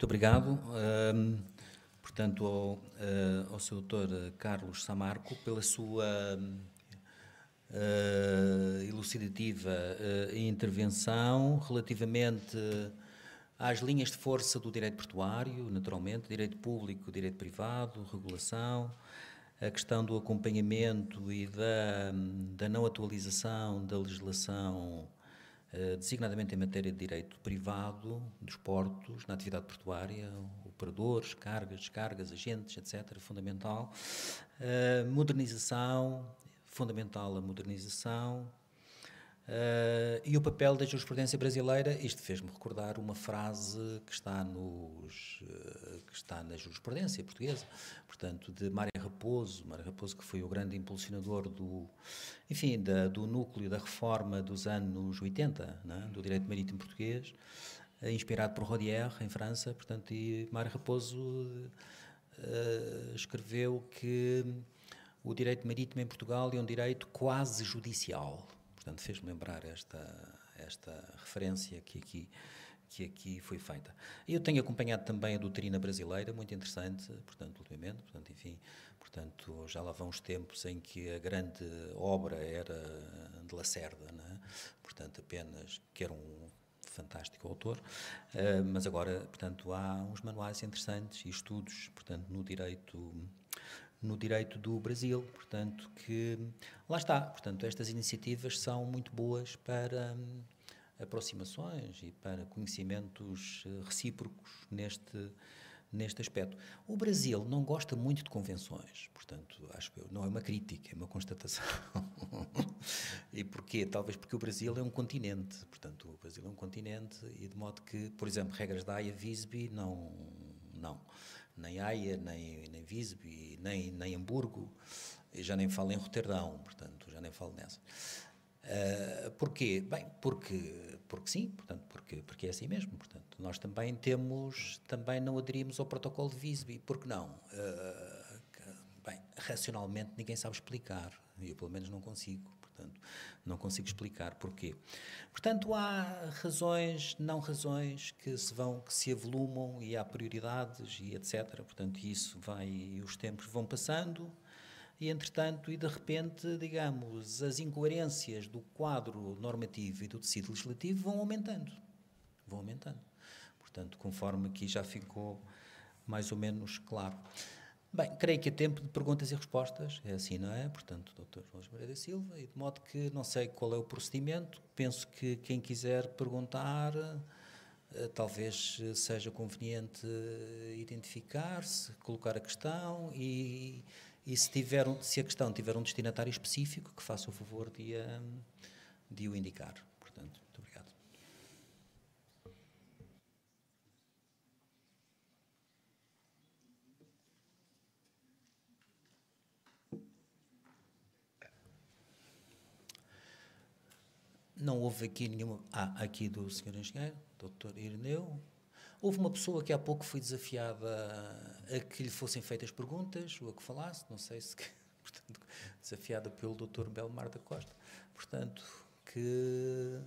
Muito obrigado, portanto, ao Sr. Dr. Carlos Samarco pela sua elucidativa intervenção relativamente às linhas de força do direito portuário, naturalmente, direito público, direito privado, regulação, a questão do acompanhamento e da não atualização da legislação, designadamente em matéria de direito privado, dos portos, na atividade portuária, operadores, cargas, descargas, agentes, etc., fundamental. Modernização, fundamental a modernização. E o papel da jurisprudência brasileira, isto fez-me recordar uma frase que está na jurisprudência portuguesa, portanto, de Mário Raposo que foi o grande impulsionador do núcleo da reforma dos anos 80, né, do direito marítimo português, inspirado por Rodier, em França, portanto, e Mário Raposo escreveu que o direito marítimo em Portugal é um direito quase judicial. Portanto, fez-me lembrar esta referência que aqui foi feita. Eu tenho acompanhado também a doutrina brasileira, muito interessante, portanto, ultimamente, portanto, já lá vão os tempos em que a grande obra era de Lacerda, né? Portanto, apenas, que era um fantástico autor, mas agora, portanto, há uns manuais interessantes e estudos, portanto, no direito do Brasil, portanto, que lá está, portanto, estas iniciativas são muito boas para aproximações e para conhecimentos recíprocos neste aspecto. O Brasil não gosta muito de convenções, portanto, acho que não é uma crítica, é uma constatação. E porquê? Talvez porque o Brasil é um continente, portanto, o Brasil é um continente e de modo que, por exemplo, regras da Haia-Visby não. Nem Haia, nem Visby, nem Hamburgo, e já nem falo em Roterdão, portanto, já nem falo nessa. Porquê? Bem, porque sim, portanto, porque é assim mesmo, portanto, nós também não aderimos ao protocolo de Visby, porque não? Bem, racionalmente ninguém sabe explicar, eu pelo menos não consigo, portanto, não consigo explicar porquê. Portanto, há razões, não razões que se avolumam e há prioridades e etc. Portanto, os tempos vão passando e, entretanto, e de repente, digamos, as incoerências do quadro normativo e do tecido legislativo vão aumentando. Portanto, conforme aqui já ficou mais ou menos claro. Bem, creio que é tempo de perguntas e respostas, é assim, não é? Portanto, Dr. João Moreira da Silva, e de modo que não sei qual é o procedimento, penso que quem quiser perguntar, talvez seja conveniente identificar-se, colocar a questão e se a questão tiver um destinatário específico, que faça o favor de o indicar. Portanto, muito obrigado. Não houve aqui nenhuma... aqui do Sr. Engenheiro, Dr. Ireneu. Houve uma pessoa que há pouco foi desafiada a que lhe fossem feitas perguntas, ou a que falasse, não sei se... Portanto, desafiada pelo Dr. Belmar da Costa. Portanto, que...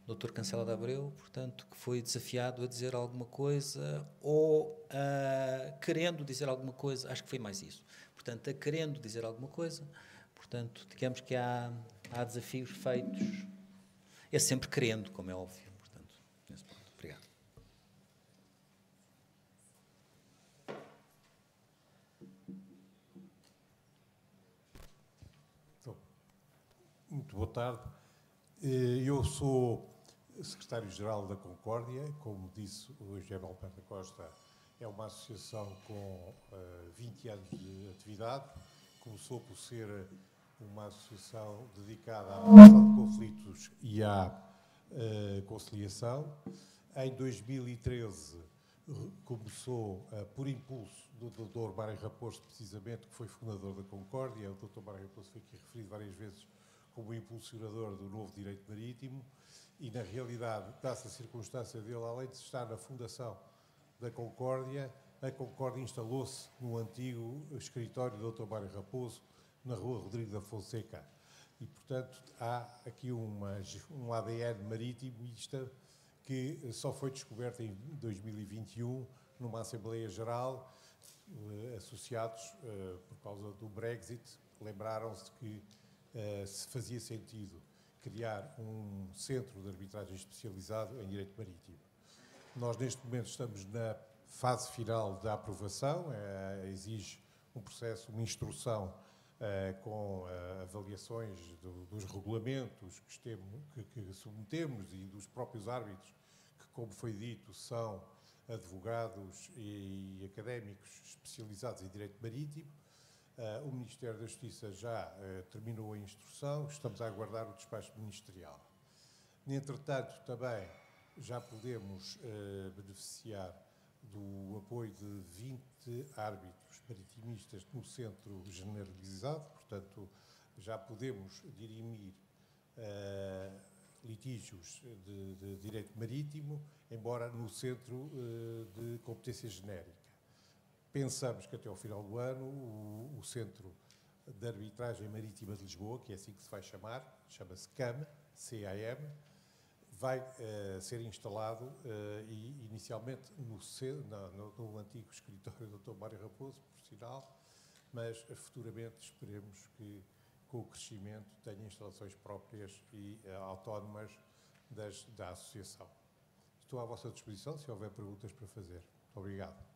Dr. Cancela de Abreu, portanto, que foi desafiado a dizer alguma coisa ou querendo dizer alguma coisa, acho que foi mais isso. Portanto, a querendo dizer alguma coisa, portanto, digamos que há desafios feitos, é sempre querendo, como é óbvio, portanto, nesse ponto. Obrigado. Então, muito boa tarde. Eu sou secretário-geral da Concórdia, como disse o Engenheiro Alberto da Costa, é uma associação com 20 anos de atividade. Começou por ser uma associação dedicada à mediação de conflitos e à conciliação. Em 2013 começou por impulso do Dr. Mário Raposo, precisamente, que foi fundador da Concórdia. O Dr. Mário Raposo foi aqui referido várias vezes como impulsionador do novo direito marítimo e, na realidade, dá-se a circunstância dele, além de estar na fundação da Concórdia, a Concórdia instalou-se no antigo escritório do Dr. Mário Raposo, na rua Rodrigo da Fonseca. E, portanto, há aqui um ADN maritimista que só foi descoberta em 2021, numa Assembleia Geral. Associados, por causa do Brexit, lembraram-se que se fazia sentido criar um centro de arbitragem especializado em direito marítimo. Nós, neste momento, estamos na fase final da aprovação, exige um processo, uma instrução com avaliações dos regulamentos que submetemos e dos próprios árbitros, que, como foi dito, são advogados e académicos especializados em direito marítimo. O Ministério da Justiça já terminou a instrução, estamos a aguardar o despacho ministerial. Entretanto, também já podemos beneficiar do apoio de 20 árbitros maritimistas no centro generalizado, portanto, já podemos dirimir litígios de direito marítimo, embora no centro de competência genérica. Pensamos que até ao final do ano o Centro de Arbitragem Marítima de Lisboa, que é assim que se vai chamar, chama-se CAM, C-A-M, vai ser instalado inicialmente no antigo escritório do Dr. Mário Raposo, por sinal, mas futuramente esperemos que, com o crescimento, tenha instalações próprias e autónomas da Associação. Estou à vossa disposição se houver perguntas para fazer. Muito obrigado.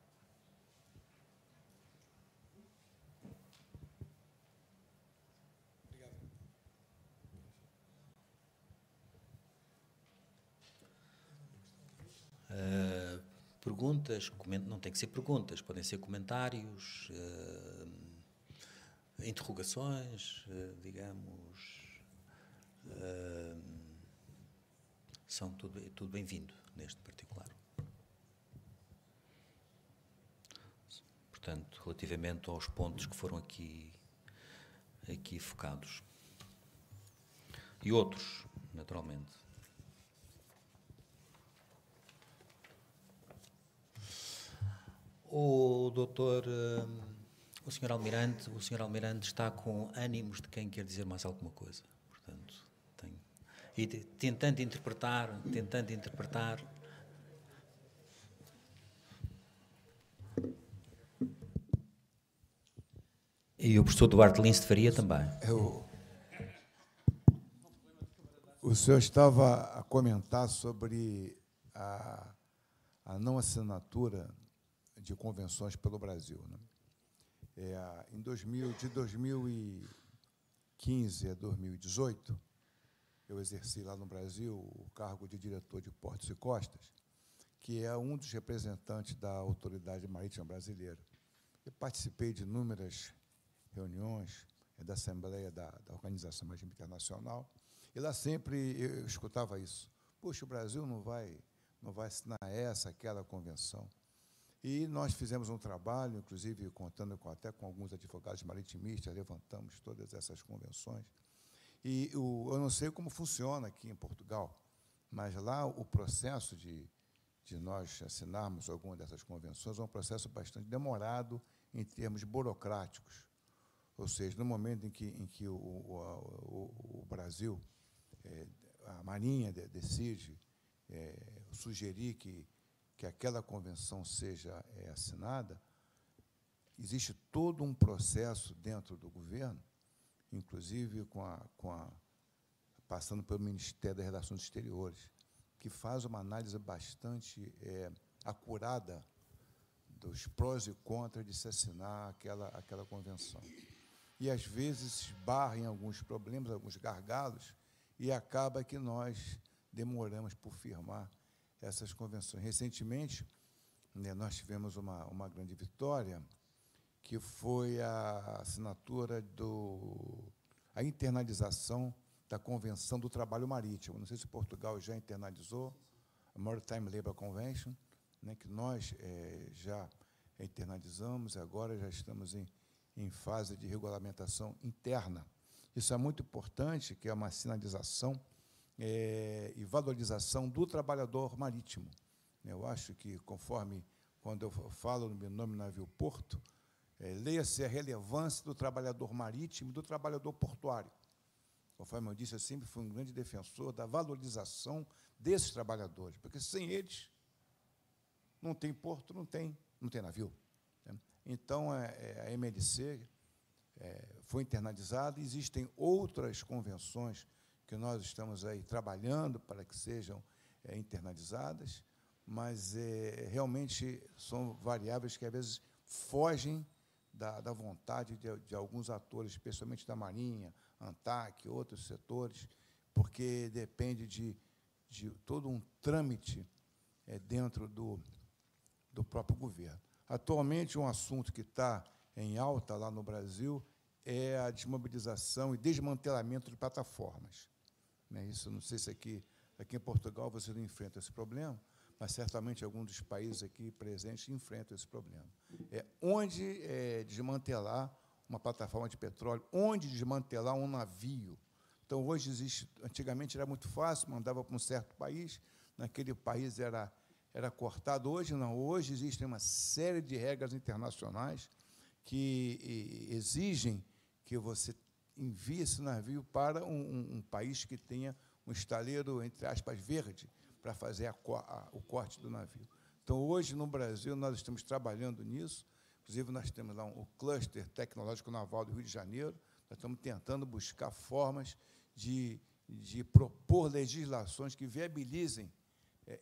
Perguntas, não tem que ser perguntas, podem ser comentários, interrogações, digamos, são tudo bem-vindo neste particular. Portanto, relativamente aos pontos que foram aqui focados. E outros, naturalmente. O doutor, o Sr. Almirante está com ânimos de quem quer dizer mais alguma coisa. Portanto, tentando interpretar. E o professor Duarte Lins de Faria também. O senhor estava a comentar sobre a não assinatura de convenções pelo Brasil, né? De 2015 a 2018, eu exerci lá no Brasil o cargo de diretor de Portos e Costas, que é um dos representantes da Autoridade Marítima Brasileira. Eu participei de inúmeras reuniões da Assembleia da Organização Marítima Internacional, e lá sempre eu escutava isso. Puxa, o Brasil não vai assinar aquela convenção. E nós fizemos um trabalho, inclusive contando até com alguns advogados maritimistas, levantamos todas essas convenções. E eu não sei como funciona aqui em Portugal, mas lá o processo de nós assinarmos alguma dessas convenções é um processo bastante demorado em termos burocráticos. Ou seja, no momento em que o Brasil, a Marinha decide sugerir que aquela convenção seja assinada, existe todo um processo dentro do governo, inclusive passando pelo Ministério das Relações Exteriores, que faz uma análise bastante acurada dos prós e contras de se assinar aquela convenção. E, às vezes, esbarra em alguns problemas, alguns gargalos, e acaba que nós demoramos por firmar essas convenções. Recentemente, nós tivemos uma grande vitória, que foi a assinatura a internalização da Convenção do Trabalho Marítimo. Não sei se Portugal já internalizou, a Maritime Labour Convention, né, que nós já internalizamos, agora já estamos em fase de regulamentação interna. Isso é muito importante, que é uma sinalização e valorização do trabalhador marítimo. Eu acho que, conforme quando eu falo no meu nome navio porto, leia-se a relevância do trabalhador marítimo e do trabalhador portuário. Conforme eu disse, eu sempre fui um grande defensor da valorização desses trabalhadores, porque sem eles não tem porto, não tem navio. Né? Então, a MLC foi internalizada. Existem outras convenções que nós estamos aí trabalhando para que sejam internalizadas, mas realmente são variáveis que, às vezes, fogem da vontade de alguns atores, especialmente da Marinha, ANTAC, outros setores, porque depende de todo um trâmite dentro do próprio governo. Atualmente, um assunto que está em alta lá no Brasil é a desmobilização e desmantelamento de plataformas. Isso, não sei se aqui em Portugal você não enfrenta esse problema, mas certamente alguns dos países aqui presentes enfrentam esse problema. Onde desmantelar uma plataforma de petróleo, onde desmantelar um navio. Então, hoje existe, antigamente era muito fácil, mandava para um certo país, naquele país era cortado. Hoje não, hoje existem uma série de regras internacionais que exigem que você envie esse navio para um país que tenha um estaleiro, entre aspas, verde, para fazer o corte do navio. Então, hoje, no Brasil, nós estamos trabalhando nisso. Inclusive, nós temos lá o Cluster Tecnológico Naval do Rio de Janeiro. Nós estamos tentando buscar formas de propor legislações que viabilizem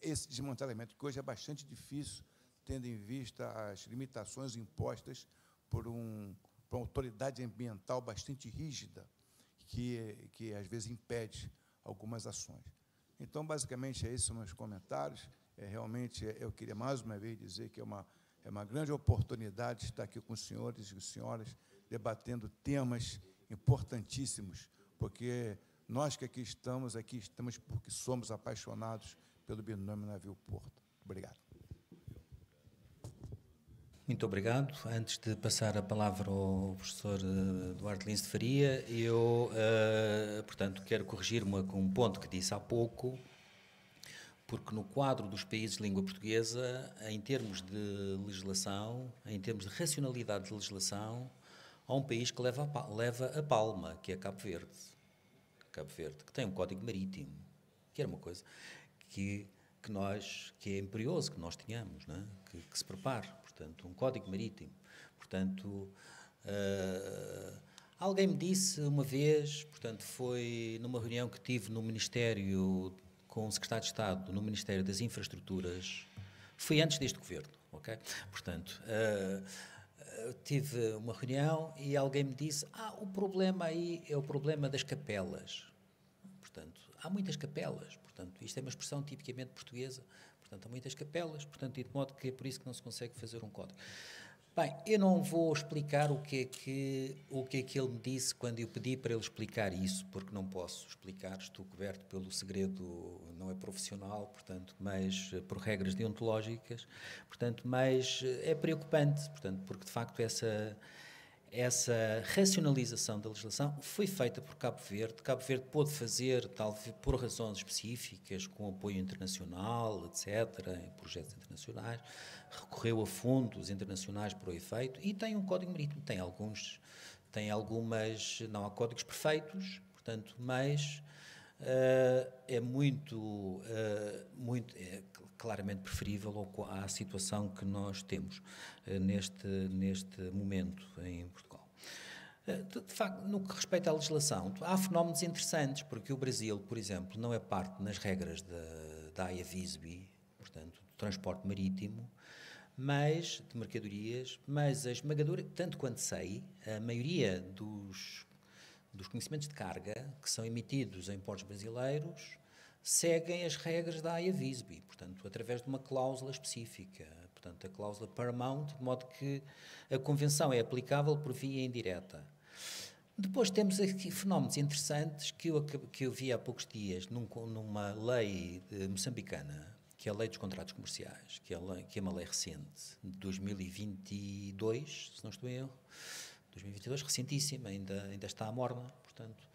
esse desmantelamento, que hoje é bastante difícil, tendo em vista as limitações impostas por uma autoridade ambiental bastante rígida, que às vezes impede algumas ações. Então, basicamente, esses são meus comentários. Realmente, eu queria mais uma vez dizer que é uma grande oportunidade estar aqui com os senhores e senhoras, debatendo temas importantíssimos, porque nós que aqui estamos porque somos apaixonados pelo binômio navio-porto. Obrigado. Muito obrigado. Antes de passar a palavra ao professor Duarte Lins de Faria, eu, portanto, quero corrigir um ponto que disse há pouco, porque no quadro dos países de língua portuguesa, em termos de legislação, em termos de racionalidade de legislação, há um país que leva a palma, que é Cabo Verde. Cabo Verde, que tem um código marítimo, que era uma coisa que é imperioso que nós tenhamos, não é? que se prepare, portanto, um código marítimo. Portanto, alguém me disse uma vez, portanto, foi numa reunião que tive no Ministério, com o Secretário de Estado, no Ministério das Infraestruturas, foi antes deste governo, ok? Portanto, tive uma reunião e alguém me disse, o problema aí é o problema das capelas. Portanto, há muitas capelas, portanto, isto é uma expressão tipicamente portuguesa, portanto, há muitas capelas, portanto, e de modo que é por isso que não se consegue fazer um código. Bem, eu não vou explicar o que é que ele me disse quando eu pedi para ele explicar isso, porque não posso explicar, estou coberto pelo segredo, não é profissional, portanto, mas por regras deontológicas, portanto, mas é preocupante, portanto, porque de facto essa racionalização da legislação foi feita por Cabo Verde. Cabo Verde pôde fazer, talvez por razões específicas, com apoio internacional, etc., em projetos internacionais, recorreu a fundos internacionais para o efeito e tem um código marítimo. Tem algumas, não há códigos perfeitos, portanto, mas é claramente preferível à situação que nós temos neste momento em Portugal. De facto, no que respeita à legislação, há fenómenos interessantes, porque o Brasil, por exemplo, não é parte nas regras da AIA-Visby, portanto, do transporte marítimo, mas de mercadorias, mas a esmagadora, tanto quanto sei, a maioria dos conhecimentos de carga que são emitidos em portos brasileiros seguem as regras da AIA-Visby, portanto, através de uma cláusula específica, portanto, a cláusula Paramount, de modo que a convenção é aplicável por via indireta. Depois temos aqui fenómenos interessantes que eu vi há poucos dias numa lei moçambicana, que é a Lei dos Contratos Comerciais, que é uma lei recente, de 2022, se não estou em erro, 2022, recentíssima, ainda está à morna, portanto,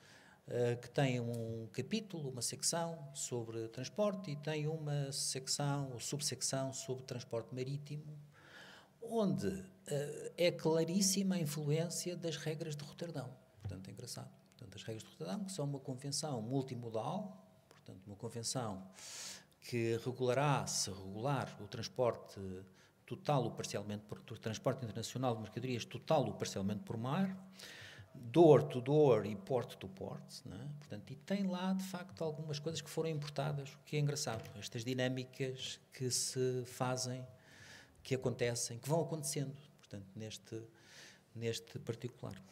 que tem um capítulo, uma secção sobre transporte e tem uma secção ou subsecção sobre transporte marítimo, onde é claríssima a influência das regras de Roterdão. Portanto, é engraçado. Portanto, as regras de Roterdão, que são uma convenção multimodal, portanto, uma convenção que regulará, se regular, o transporte total ou parcialmente, o transporte internacional de mercadorias total ou parcialmente por mar, door to door e port to port, não é? Portanto, e tem lá, de facto, algumas coisas que foram importadas, o que é engraçado, estas dinâmicas que se fazem, que acontecem, que vão acontecendo, portanto, neste particular.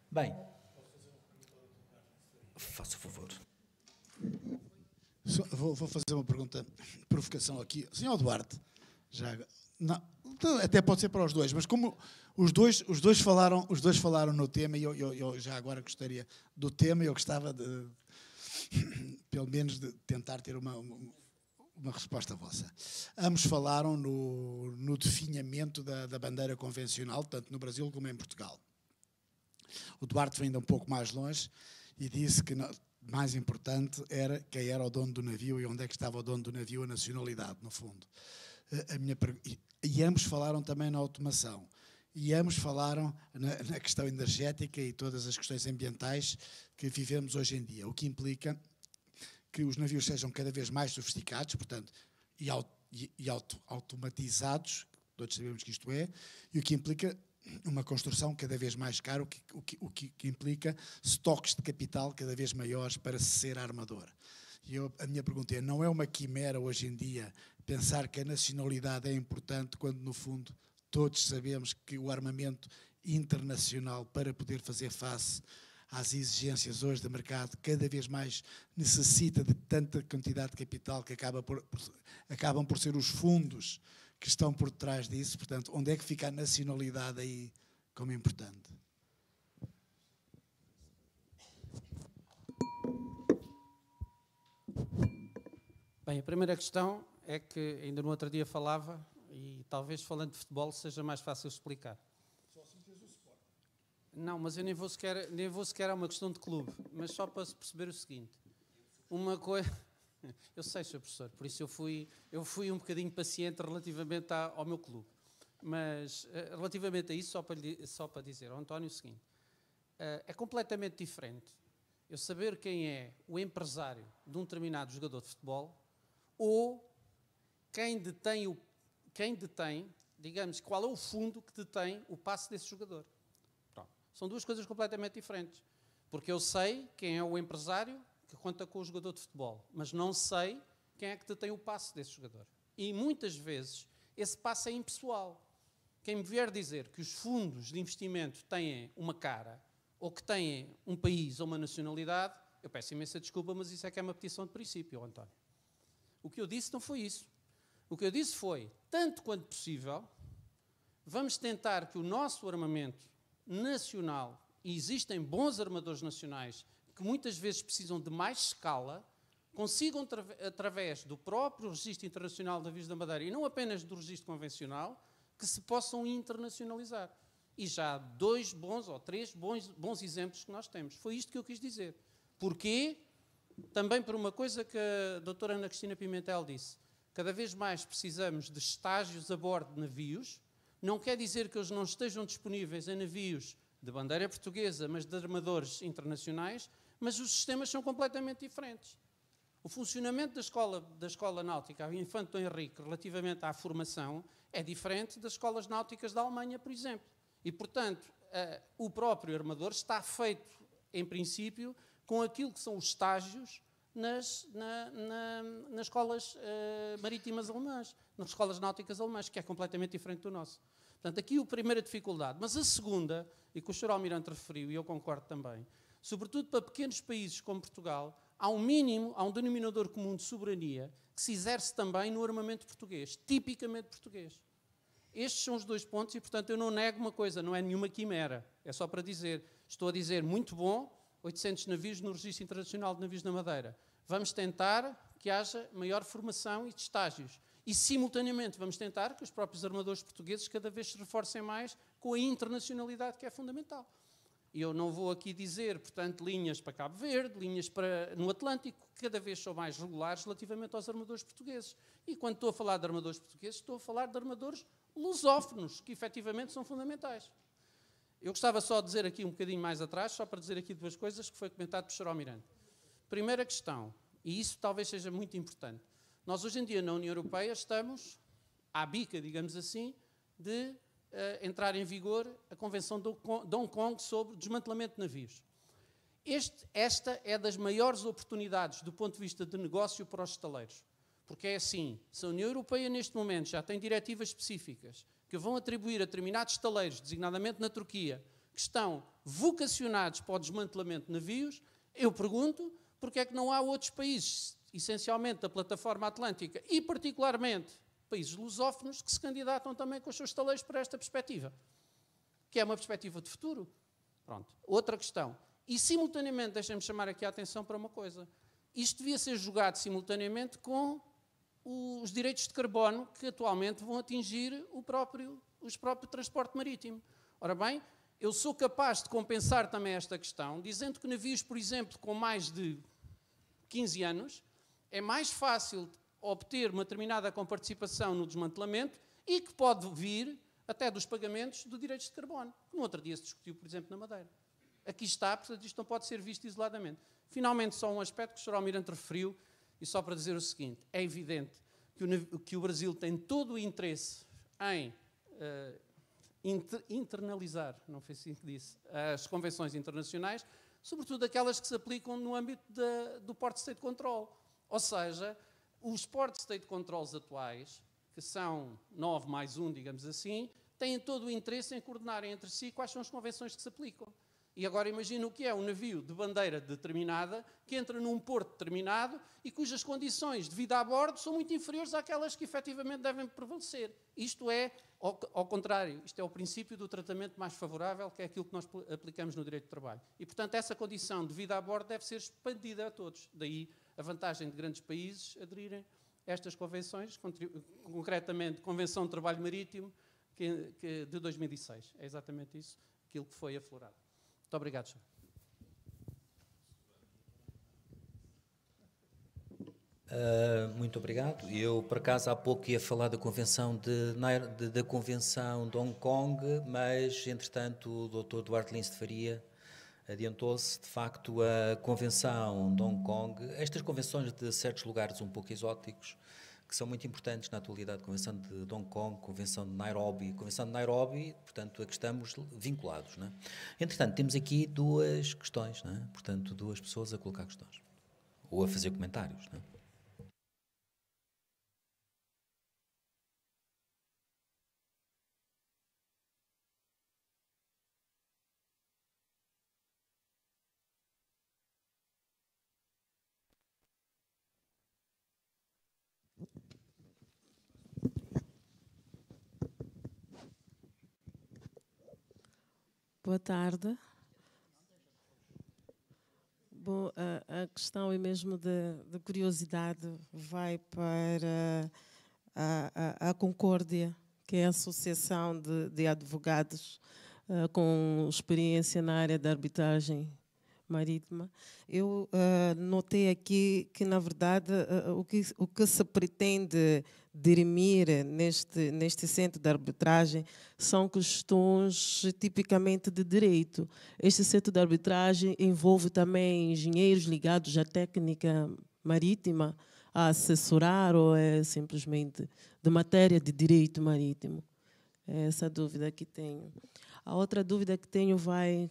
Bem, faça o favor. Vou fazer uma pergunta de provocação aqui. Senhor Duarte, já, não, até pode ser para os dois, mas como os dois falaram no tema, e eu já agora gostaria do tema, eu gostava de, pelo menos, de tentar ter uma resposta vossa. Ambos falaram no definhamento da bandeira convencional, tanto no Brasil como em Portugal. O Duarte vem ainda um pouco mais longe e disse que mais importante era quem era o dono do navio e onde é que estava o dono do navio, a nacionalidade, no fundo. E ambos falaram também na automação. E ambos falaram na questão energética e todas as questões ambientais que vivemos hoje em dia, o que implica que os navios sejam cada vez mais sofisticados, portanto, e automatizados, todos sabemos que isto é, e o que implica uma construção cada vez mais cara, o que implica estoques de capital cada vez maiores para se ser armador. E a minha pergunta é, não é uma quimera hoje em dia pensar que a nacionalidade é importante quando, no fundo, todos sabemos que o armamento internacional, para poder fazer face às exigências hoje do mercado, cada vez mais necessita de tanta quantidade de capital que acabam por ser os fundos que estão por trás disso. Portanto, onde é que fica a nacionalidade aí como importante? Bem, a primeira questão é que ainda no outro dia falava, e talvez falando de futebol seja mais fácil explicar. Só assim tens o Sport. Não, mas eu nem vou sequer a uma questão de clube, mas só para se perceber o seguinte. Uma coisa... Eu sei, Sr. Professor, por isso eu fui um bocadinho paciente relativamente ao meu clube. Mas, relativamente a isso, só para dizer ao António o seguinte, é completamente diferente eu saber quem é o empresário de um determinado jogador de futebol ou quem detém, digamos, qual é o fundo que detém o passe desse jogador. Pronto. São duas coisas completamente diferentes. Porque eu sei quem é o empresário que conta com o jogador de futebol, mas não sei quem é que detém o passe desse jogador. E muitas vezes esse passe é impessoal. Quem me vier dizer que os fundos de investimento têm uma cara ou que têm um país ou uma nacionalidade, eu peço imensa desculpa, mas isso é que é uma petição de princípio, António. O que eu disse não foi isso. O que eu disse foi, tanto quanto possível, vamos tentar que o nosso armamento nacional, e existem bons armadores nacionais que muitas vezes precisam de mais escala, consigam, através do próprio Registro Internacional de Navios da Madeira, e não apenas do registro convencional, que se possam internacionalizar. E já há 2 bons ou 3 bons exemplos que nós temos. Foi isto que eu quis dizer. Porquê? Também por uma coisa que a doutora Ana Cristina Pimentel disse. Cada vez mais precisamos de estágios a bordo de navios. Não quer dizer que eles não estejam disponíveis em navios de bandeira portuguesa, mas de armadores internacionais, mas os sistemas são completamente diferentes. O funcionamento da escola náutica, a Infante Dom Henrique, relativamente à formação, é diferente das escolas náuticas da Alemanha, por exemplo. E, portanto, o próprio armador está feito, em princípio, com aquilo que são os estágios nas escolas marítimas alemãs, nas escolas náuticas alemãs, que é completamente diferente do nosso. Portanto, aqui a primeira dificuldade. Mas a segunda, e que o Sr. Almirante referiu, e eu concordo também, sobretudo para pequenos países como Portugal, há um denominador comum de soberania que se exerce também no armamento português, tipicamente português. Estes são os 2 pontos e, portanto, eu não nego uma coisa, não é nenhuma quimera. É só para dizer, estou a dizer, muito bom, 800 navios no Registro Internacional de Navios da Madeira. Vamos tentar que haja maior formação e de estágios. E, simultaneamente, vamos tentar que os próprios armadores portugueses cada vez se reforcem mais com a internacionalidade, que é fundamental. E eu não vou aqui dizer, portanto, linhas para Cabo Verde, linhas no Atlântico, que cada vez são mais regulares relativamente aos armadores portugueses. E quando estou a falar de armadores portugueses, estou a falar de armadores lusófonos, que efetivamente são fundamentais. Eu gostava só de dizer aqui um bocadinho mais atrás, só para dizer aqui duas coisas que foi comentado por Sr. Almirante. Primeira questão, e isso talvez seja muito importante. Nós hoje em dia na União Europeia estamos à bica, digamos assim, de entrar em vigor a Convenção de Hong Kong sobre desmantelamento de navios. Esta é das maiores oportunidades do ponto de vista de negócio para os estaleiros. Porque é assim, se a União Europeia neste momento já tem diretivas específicas que vão atribuir a determinados estaleiros, designadamente na Turquia, que estão vocacionados para o desmantelamento de navios, eu pergunto porque é que não há outros países, essencialmente da plataforma atlântica e particularmente países lusófonos, que se candidatam também com os seus estaleiros para esta perspectiva, que é uma perspectiva de futuro. Pronto. Outra questão. E, simultaneamente, deixem-me chamar aqui a atenção para uma coisa. Isto devia ser jogado simultaneamente com os direitos de carbono que atualmente vão atingir o próprio transporte marítimo. Ora bem, eu sou capaz de compensar também esta questão, dizendo que navios, por exemplo, com mais de 15 anos, é mais fácil obter uma determinada comparticipação no desmantelamento e que pode vir até dos pagamentos de direitos de carbono, que no outro dia se discutiu, por exemplo, na Madeira. Aqui está, portanto, isto não pode ser visto isoladamente. Finalmente, só um aspecto que o Sr. Almirante referiu, e só para dizer o seguinte, é evidente que o Brasil tem todo o interesse em internalizar, não foi assim que disse, as convenções internacionais, sobretudo aquelas que se aplicam no âmbito do Port State Control. Ou seja, os Port State Controls atuais, que são 9 mais 1, digamos assim, têm todo o interesse em coordenarem entre si quais são as convenções que se aplicam. E agora imagina o que é um navio de bandeira determinada que entra num porto determinado e cujas condições de vida a bordo são muito inferiores àquelas que efetivamente devem prevalecer. Isto é, ao contrário, isto é o princípio do tratamento mais favorável, que é aquilo que nós aplicamos no direito de trabalho. E, portanto, essa condição de vida a bordo deve ser expandida a todos. Daí a vantagem de grandes países aderirem a estas convenções, concretamente Convenção de Trabalho Marítimo de 2006. É exatamente isso, aquilo que foi aflorado. Muito obrigado, senhor. Muito obrigado. Eu, por acaso, há pouco ia falar da Convenção da Convenção de Hong Kong, mas, entretanto, o Dr. Duarte Lins de Faria adiantou-se. De facto, a Convenção de Hong Kong, estas convenções de certos lugares um pouco exóticos, que são muito importantes na atualidade, Convenção de Hong Kong, Convenção de Nairobi, portanto, a que estamos vinculados. Não é? Entretanto, temos aqui duas questões, não é? Portanto, duas pessoas a colocar questões, ou a fazer comentários. Não é? Boa tarde. Bom, a questão é mesmo de curiosidade, vai para a Concórdia, que é a Associação de Advogados com experiência na área da arbitragem marítima. Eu notei aqui que, na verdade, o que se pretende dirimir neste centro de arbitragem são questões tipicamente de direito. Este centro de arbitragem envolve também engenheiros ligados à técnica marítima, a assessorar, ou é simplesmente de matéria de direito marítimo? É essa dúvida que tenho. A outra dúvida que tenho vai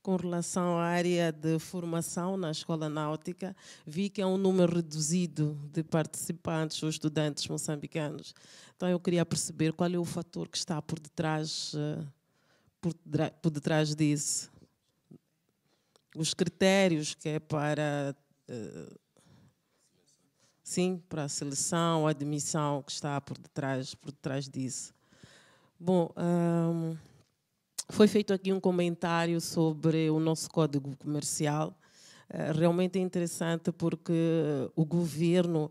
com relação à área de formação na escola náutica. Vi que há um número reduzido de participantes ou estudantes moçambicanos. Então, eu queria perceber qual é o fator que está por detrás disso. Os critérios que é para para a seleção, a admissão que está por detrás disso. Bom, foi feito aqui um comentário sobre o nosso Código Comercial. Realmente é interessante porque o governo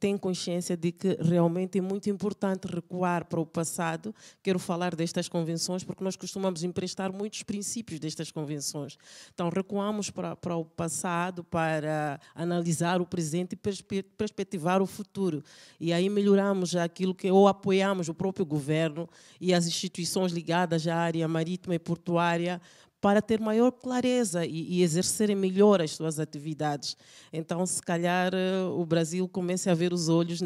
tem consciência de que realmente é muito importante recuar para o passado. Quero falar destas convenções porque nós costumamos emprestar muitos princípios destas convenções. Então, recuamos para o passado para analisar o presente e perspectivar o futuro. E aí melhoramos aquilo que, ou apoiamos o próprio governo e as instituições ligadas à área marítima e portuária para ter maior clareza e exercerem melhor as suas atividades. Então, se calhar, o Brasil comece a ver os olhos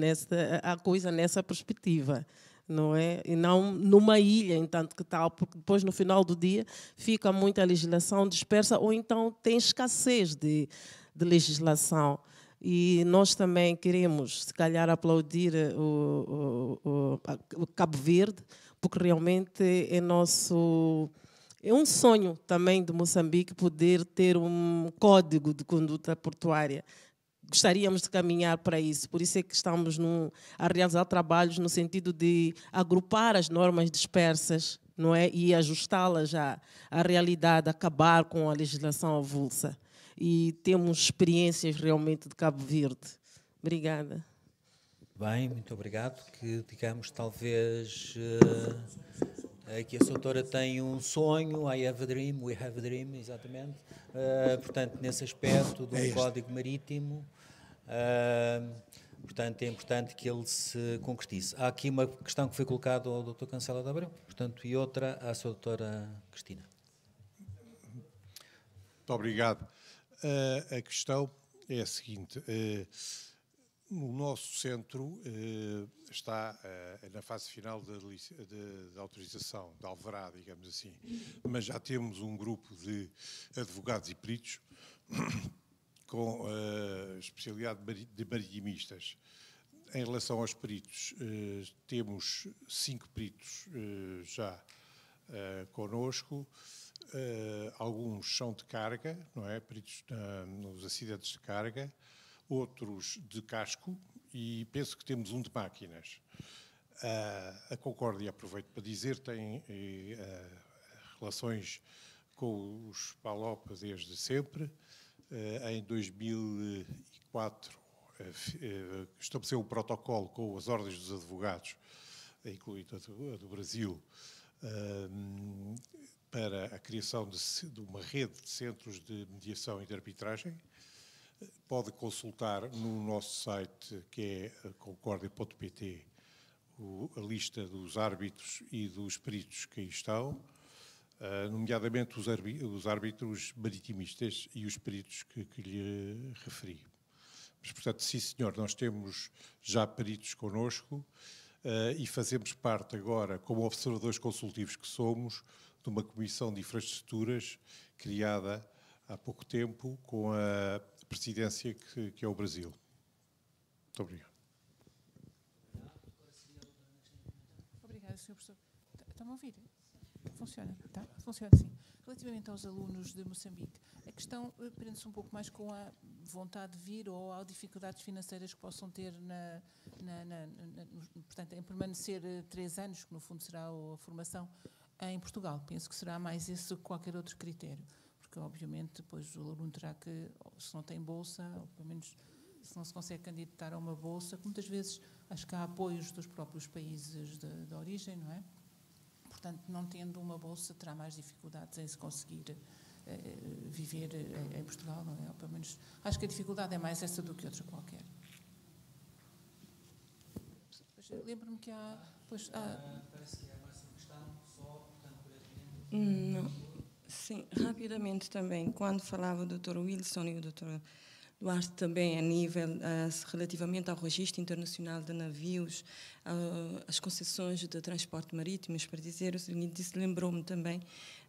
a coisa nessa perspectiva, não é? E não numa ilha, entanto que tal, porque depois, no final do dia, fica muita legislação dispersa ou então tem escassez de legislação. E nós também queremos, se calhar, aplaudir o Cabo Verde, porque realmente é um sonho também de Moçambique poder ter um código de conduta portuária. Gostaríamos de caminhar para isso, por isso é que estamos a realizar trabalhos no sentido de agrupar as normas dispersas, não é? E ajustá-las à realidade, acabar com a legislação avulsa. E temos experiências realmente de Cabo Verde. Obrigada. Bem, muito obrigado. Que, digamos, talvez... que a sua doutora tem um sonho, I have a dream, we have a dream, exatamente. Portanto, nesse aspecto do Código Marítimo, portanto, é importante que ele se concretize. Há aqui uma questão que foi colocada ao Dr. Cancela de Abreu, portanto, e outra à sua doutora Cristina. Muito obrigado. A questão é a seguinte. No nosso centro está na fase final da autorização, da alvará, digamos assim, mas já temos um grupo de advogados e peritos com especialidade de maritimistas. Em relação aos peritos, temos 5 peritos já connosco, alguns são de carga, não é? Peritos nos acidentes de carga, outros de casco e penso que temos um de máquinas. A Concórdia, aproveito para dizer, tem relações com os PALOP desde sempre. Em 2004 estabeleceu um protocolo com as ordens dos advogados, incluindo a do Brasil, para a criação de uma rede de centros de mediação e de arbitragem. Pode consultar no nosso site, que é concordia.pt, a lista dos árbitros e dos peritos que aí estão, nomeadamente os árbitros maritimistas e os peritos que lhe referi. Mas, portanto, sim, senhor, nós temos já peritos connosco e fazemos parte agora, como observadores consultivos que somos, de uma comissão de infraestruturas criada há pouco tempo com a presidência que é o Brasil. Muito obrigado. Obrigada, Sr. Professor. Está-me a ouvir? Funciona? Tá? Funciona, sim. Relativamente aos alunos de Moçambique, a questão prende-se um pouco mais com a vontade de vir ou há dificuldades financeiras que possam ter portanto, em permanecer 3 anos, que no fundo será a formação em Portugal. Penso que será mais esse que qualquer outro critério. Porque, obviamente, depois o aluno terá que, se não tem bolsa, ou pelo menos se não se consegue candidatar a uma bolsa, que muitas vezes acho que há apoios dos próprios países de origem, não é? Portanto, não tendo uma bolsa, terá mais dificuldades em se conseguir viver em Portugal, não é? Ou, pelo menos, acho que a dificuldade é mais essa do que outra qualquer. Lembro-me que há... Parece que há mais uma questão, só, portanto, brevemente. Não. Sim, rapidamente também, quando falava o Dr. Wilson e o Dr. Duarte também a nível, relativamente ao registro internacional de navios, as concessões de transporte marítimo, para dizer o seguinte, isso lembrou-me também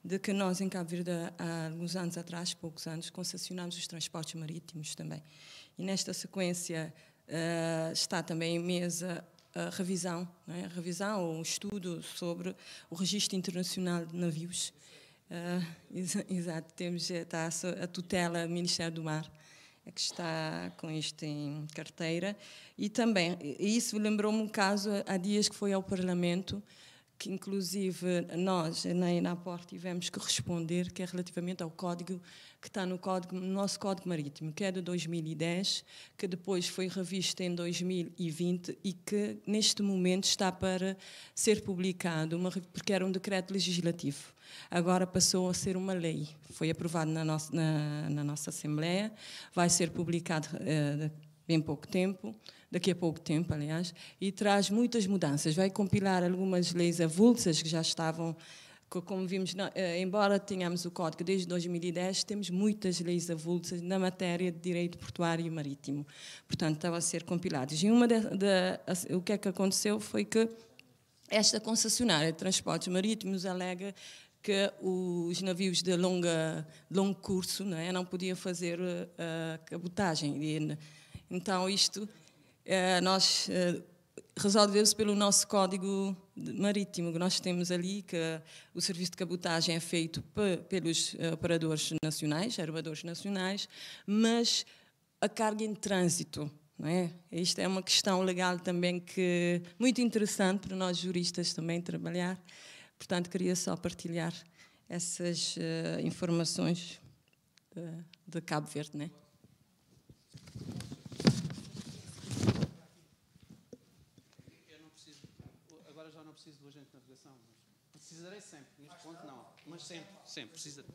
de que nós em Cabo Verde, há alguns anos atrás, poucos anos, concessionámos os transportes marítimos também. E nesta sequência está também em mesa a revisão, não é? A revisão ou um estudo sobre o registro internacional de navios. Exato, está a tutela do Ministério do Mar, que está com isto em carteira. E também, isso lembrou-me um caso há dias que foi ao Parlamento, que inclusive nós, na ENAPOR, tivemos que responder, que é relativamente ao código que está no nosso Código Marítimo, que é de 2010, que depois foi revisto em 2020 e que neste momento está para ser publicado, porque era um decreto legislativo. Agora passou a ser uma lei. Foi aprovado na nossa Assembleia, vai ser publicado bem pouco tempo, daqui a pouco tempo, aliás, e traz muitas mudanças. Vai compilar algumas leis avulsas que já estavam, como vimos, embora tenhamos o Código desde 2010, temos muitas leis avulsas na matéria de direito portuário e marítimo. Portanto, estavam a ser compiladas. E o que é que aconteceu foi que esta concessionária de transportes marítimos alega que os navios de longo curso não podiam fazer cabotagem. Então, isto resolveu-se pelo nosso Código Marítimo, que nós temos ali, que o serviço de cabotagem é feito pelos operadores nacionais, aeroportos nacionais, mas a carga em trânsito, não é? Isto é uma questão legal também muito interessante para nós juristas também trabalhar. Portanto, queria só partilhar essas informações de Cabo Verde, não é? Agora já não preciso do agente de navegação, mas precisarei sempre, neste ponto não, mas sempre precisarei.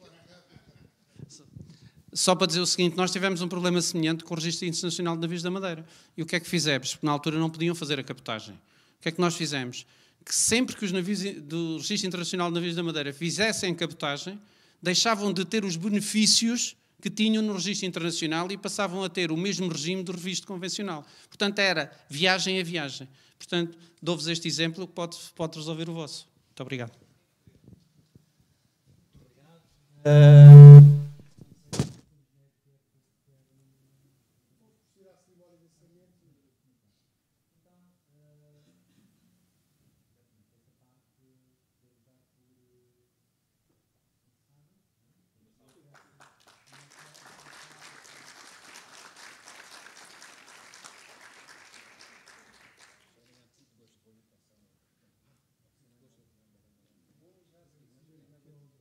Só para dizer o seguinte, nós tivemos um problema semelhante com o Registro Internacional de Navios da Madeira. E o que é que fizemos? Porque na altura não podiam fazer a cabotagem. O que é que nós fizemos? Que sempre que os navios do Registro Internacional de Navios da Madeira fizessem cabotagem, deixavam de ter os benefícios que tinham no registro internacional e passavam a ter o mesmo regime do registro convencional. Portanto, era viagem a viagem. Portanto, dou-vos este exemplo que pode resolver o vosso. Muito obrigado.